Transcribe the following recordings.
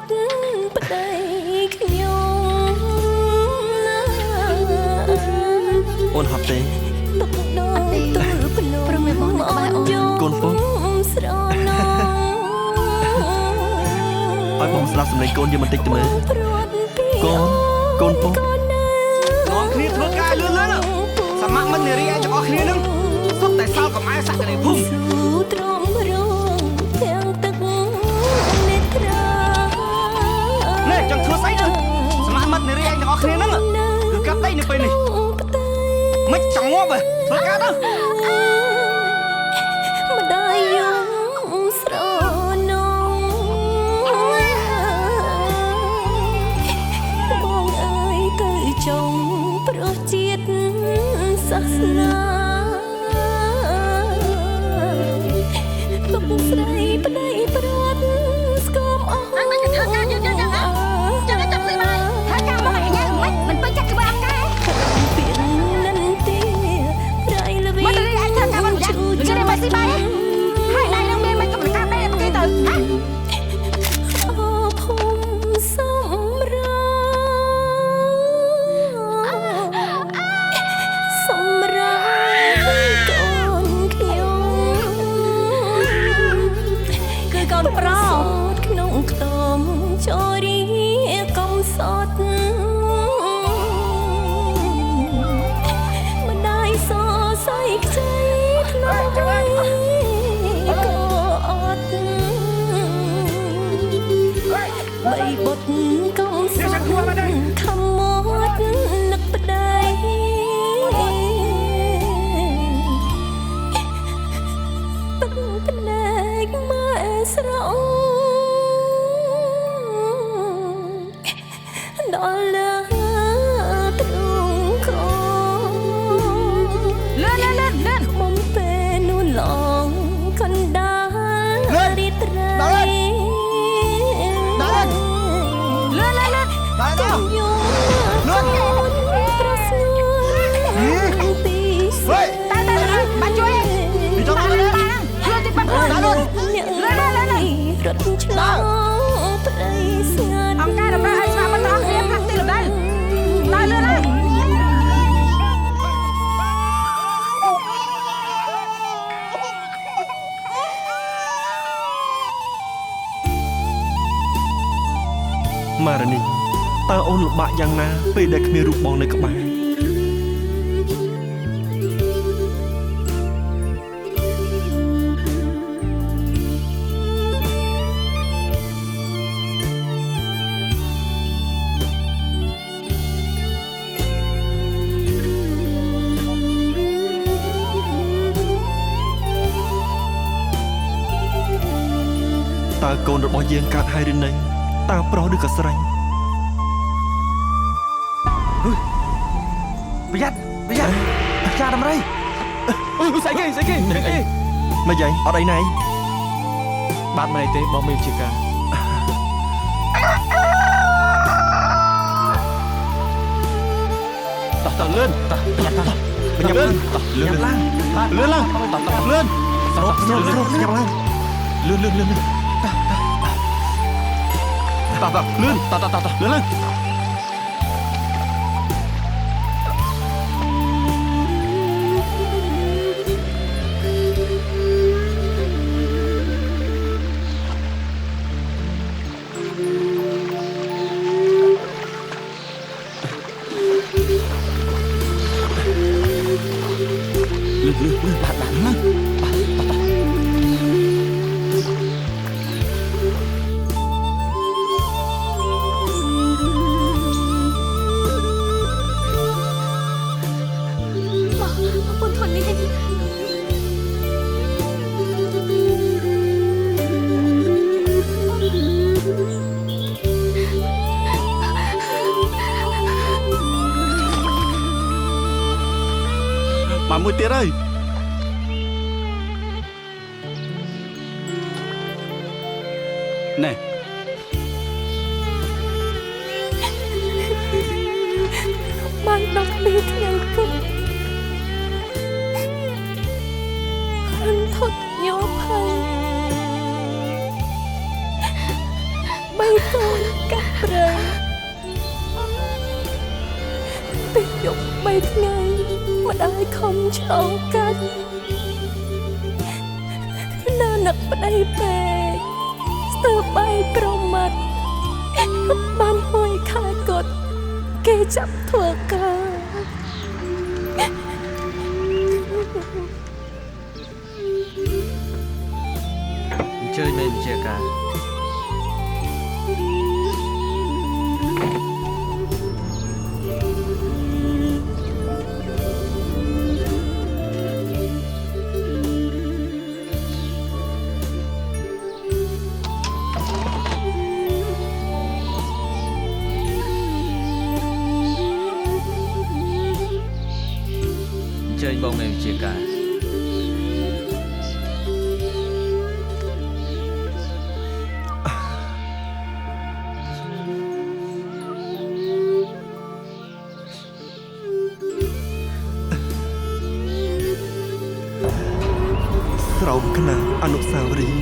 ប្តីខ្ញុំអូនហត់ទេទុកដល់ទៅភ្នំព្រមបងនៅក្បែរអូនកូនពុកស្រណោឲ្យបងស្ដាប់សំឡេងកូនយើងបន្តិចទៅមើលកូនពុកនាំគ្នាធ្វើការលឿនលឿនសមមិត្តនារីឯងទាំងអស់គ្នានឹងសុទ្ធតែសល់កំឯសក្តិភូមិទ្រង់រងទាំងទឹកនេត្រានេះចង់ធ្វើស្អីទៅសមមិត្តនារីឯងទាំងអស់គ្នានឹងគឺកាប់ដីនៅពេលនេះមិនចង់ងាប់ធ្វើការទៅម្ដាយយំស្រណោបងអើយទៅចង់ព្រោះជាតិសាសនាទុកស្រីប្តីប្រត់ស្គមអស់អញមិនធ្វើការយឺតយ៉ាងណាចាំតែចាប់ស្អីបាយធ្វើការមកអញមិនពេញចិត្តក្បាលកែពីនិនទីរៃលវីមកទៅអញធ្វើការមិនយ៉ាងជិះមកស្អីបាយហើយដៃនឹងមានមិនកំកាប់ដែរមកគេទៅអូភូមិសំរាសម្រាប់កូនខ្ញុំគឺកូនប្រុសក្នុងខ្ទមចូលរីកំសត់ម្ដាយសរសៃខ្ចីថ្លៃក៏អត់បីបុតកំសត់ខំមកនឹកប្ដីទឹកភ្នែកម៉ែស្រោដល់លើទ្រូងកលឿនមុំពេលនួនឡងកណ្ដាលរីត្រៃដល់យំប្រស្នួនពីស្រីតែបាជួយពីចង់ទៅលើជួយទីបាត់ដល់លឿនរត់ឆ្លងព្រៃស្ងាត់អង្គការដំណើរឲ្យស្វាបន្តអស់គ្នាផ្លាស់ទីលំនៅដល់លឿនហើយម៉ារ៉ានីតើអូនលំបាកយ៉ាងណាពេលដែលគ្មានរូបបងនៅក្បែរតើកូនរបស់យើងកើតហើយឬនៅតើប្រុសឬក៏ស្រីប្រយ័ត្នចាដំរីស្អីគេមកយាយអត់អីណៃបាទមិនអីទេបងមានជាការតោះលឿនតោះបញ្ញាប់ឡើងលឿនឡើងស្រុកញ៉ាំឡើងលឿនតោះតោះតោះលឿនឡើងបាទណាពុនធននេះបានមួយទៀតហើយណែបានដល់ពេលថ្ងៃពុករន្ធត់ញោមហើយ បីកូនកាត់ព្រៃពេលយប់3ថ្ងៃម្ដាយខំឆ្លងកាច់ណានឹកប្តីពេកស្ទើរបែកប្រមាត់បានមួយខែគាត់គេចាប់ធ្វើការ chơi nên chơi cả chơi bông em chơi cả ស្រោមខ្នាអនុស្សាវរីយ៍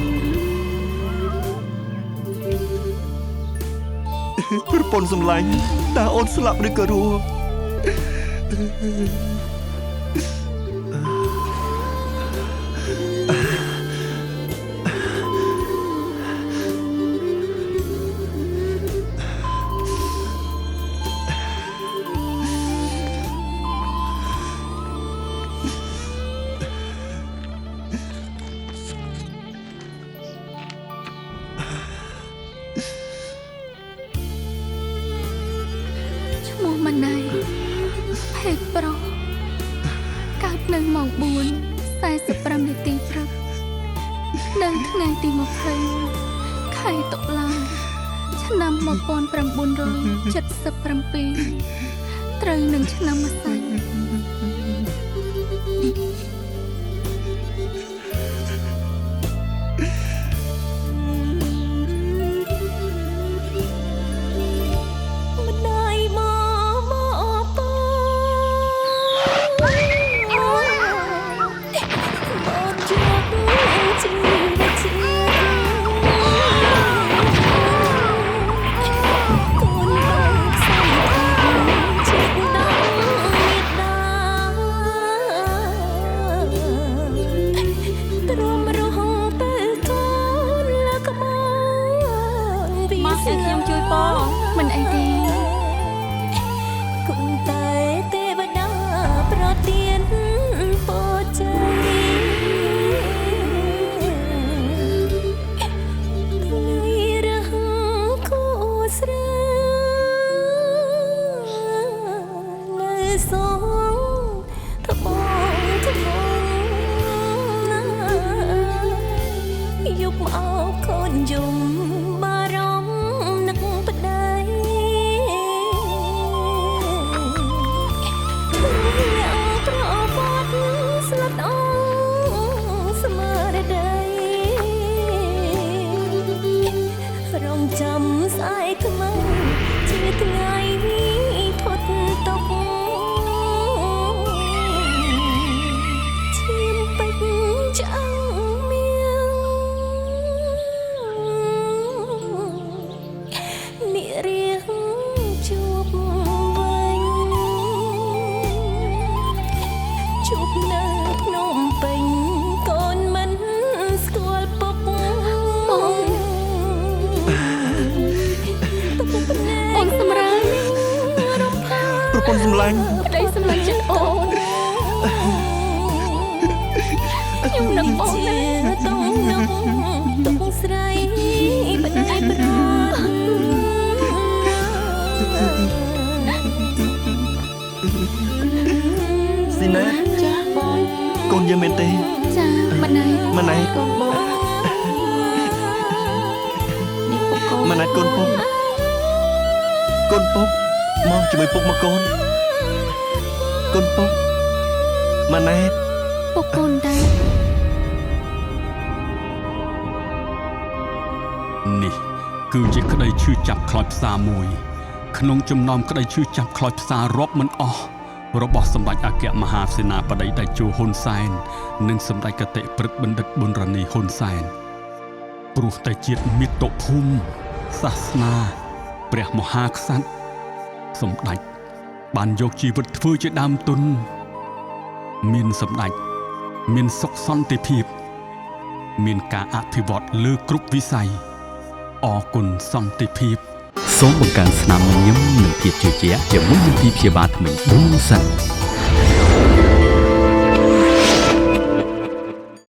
ប្រពន្ធសម្លាញ់តើអូនស្លាប់ឬក៏រស់ម៉ណៃភេទប្រុសកើតនៅម៉ោង 4:45 នាទីព្រឹកនៅថ្ងៃទី 20 ខែតុលា ឆ្នាំ 1977 ត្រូវនឹងឆ្នាំម្សាញ់ មិនអីទេគុំតែទេវតាប្រទានពរជ័យថ្ងៃរហគូស្រីនៅសងត្បូងត្បូងណាយប់អោបកូនយំបារម្ភ ចាំស្អែកថ្មីជាថ្ងៃផុតទុក្ខឈាមពេជ្រឆ្អឹងមៀងនិរាសជួបវិញជួបនៅភ្នំពេញកូនមិនស្គាល់ពុក អូនសម្រាញ់ប្រពន្ធសម្លាញ់ប្តីសម្លាញ់ចិត្តអូនខ្ញុំនឹងបងណាតុងនោះតុងស្រីបដៃប្រត់ស៊ីណាចាបងកូនយើងមែនទេចាម៉ណៃកូនបងនេះពុកកូនម៉ណៃកូនពុក កូនពុកមកជាមួយពុកមកកូនកូនពុកម៉ាណែតពុកកូនដែរនេះគឺជាក្តីឈឺចាប់ខ្លោចផ្សារមួយក្នុងចំណោមក្តីឈឺចាប់ខ្លោចផ្សាររាប់មិនអស់របស់សម្ដេចអគ្គមហាសេនាបតីតេជោហ៊ុនសែននិងសម្ដេចគតិព្រឹទ្ធបណ្ឌិតប៊ុនរ៉ានីហ៊ុនសែនព្រោះតែជាតិមាតុភូមិ សាសនាព្រះមហាក្សត្រសម្ដេចបានយកជីវិតធ្វើជាដើមទុនមានសម្ដេចមានសុខសន្តិភាពមានការអភិវឌ្ឍលើគ្រប់វិស័យអរគុណសន្តិភាពសូមបង្កើនស្នាមញញឹមនិងភាពជឿជាក់ជាមួយនឹងទីព្យាបាលថ្មីប៊ូសិន